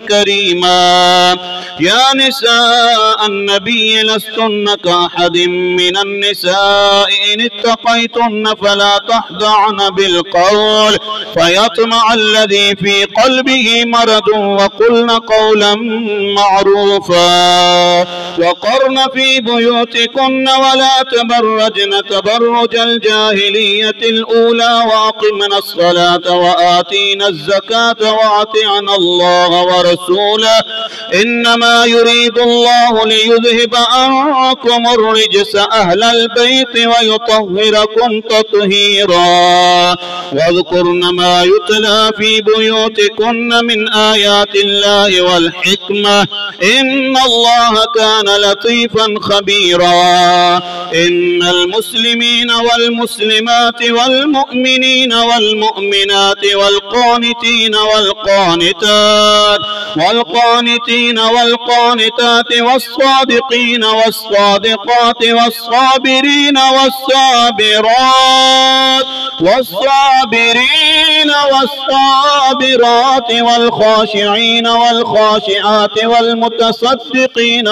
كريما. يا نساء النبي لستن كأحد من النساء إن اتقيتن فلا تخضعن بالقول فيطمع الذي في قلبه مرض وقلن قولا معروفا وقرن في بيوتكن ولا تبرجن تبرج الجاهلية الأولى وأقمنا الصلاة وآتينا الزكاة وأطعنا الله ورسوله إنما يريد الله ليذهب عنكم الرجس أهل البيت ويطهركم تطهيرا واذكرن ما يتلى في بيوتكن من آيات الله والحكمة إن الله كان لطيفا خبيرا. إن المسلمين والمسلمات والمؤمنين والمؤمنات والقانتين والقانتات والصادقين والصادقات والصابرين والصابرات والخاشعين والخاشعات والمتصدقين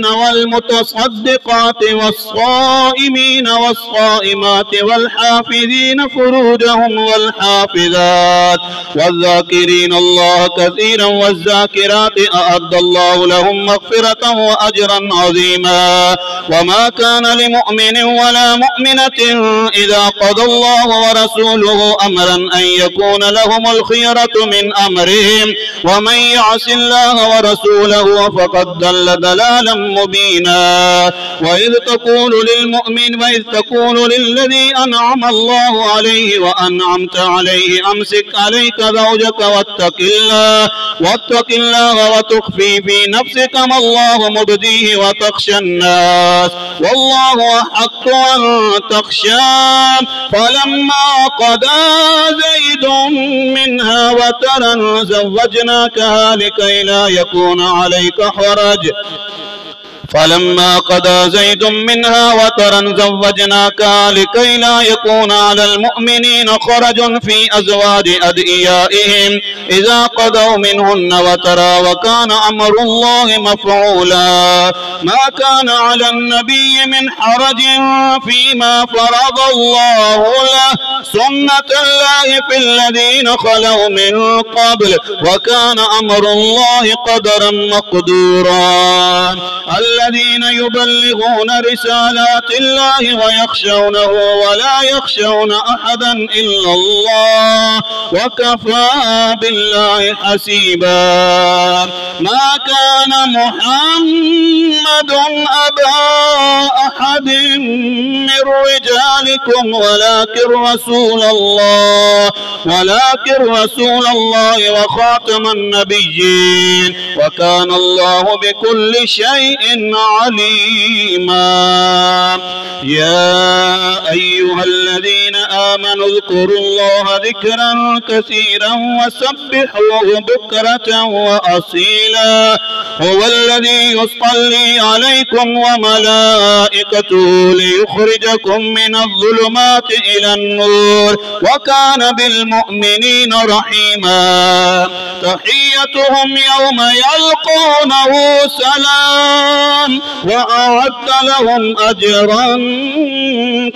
والمتصدقات والصائمين والصائمات والحافظين فروجهم والحافظات والذاكرين الله كثيرا والذاكرات أعد الله لهم مغفرة وأجرا عظيما. وما كان لمؤمن ولا مؤمنة إذا قضى الله ورسوله أمرا أن يكون لهم الخيرة من أمرهم ومن يعص الله ورسوله فقد ضل ضلالا مبينا. وإذ تقول للذي أنعم الله عليه وأنعمت عليه أمسك عليك زوجك واتق الله وتخفي في نفسك ما الله مبديه وتخشى الناس والله أحق أن تخشاه. فلما قضى زيد منها وترا زوجناكها لكي لا يكون عليك حرج لكي لا يكون على المؤمنين خرج في أزواج أدعيائهم إذا قضوا منهن وترا وكان أمر الله مفعولا. ما كان على النبي من حرج فيما فرض الله له سنة الله في الذين خلوا من قبل وكان أمر الله قدرا مقدورا. الذين يبلغون رسالات الله ويخشونه ولا يخشون أحدا إلا الله وكفى بالله حسيبا. ما كان محمد أبا أحد من رجالكم ولكن رسول الله وخاتم النبيين وكان الله بكل شيء عليما. يا أيها الذين آمنوا اذكروا الله ذكرا كثيرا وسبحوه بكرة وأصيلا. هو الذي يصلي عليكم وملائكته ليخرجكم من الظلمات إلى النور وكان بالمؤمنين رحيما. تحيتهم يوم يلقونه سلام وأعد لهم أجرا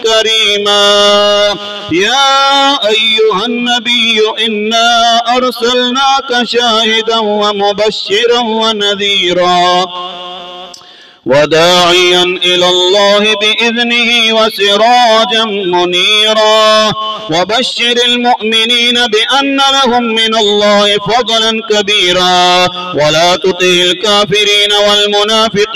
كريما. يا أيها النبي إنا أرسلناك شاهدا ومبشرا ونذيرا وداعيا إلى الله بإذنه وسراجا منيرا. وبشر المؤمنين بأن لهم من الله فضلا كبيرا ولا تطع الكافرين والمنافقين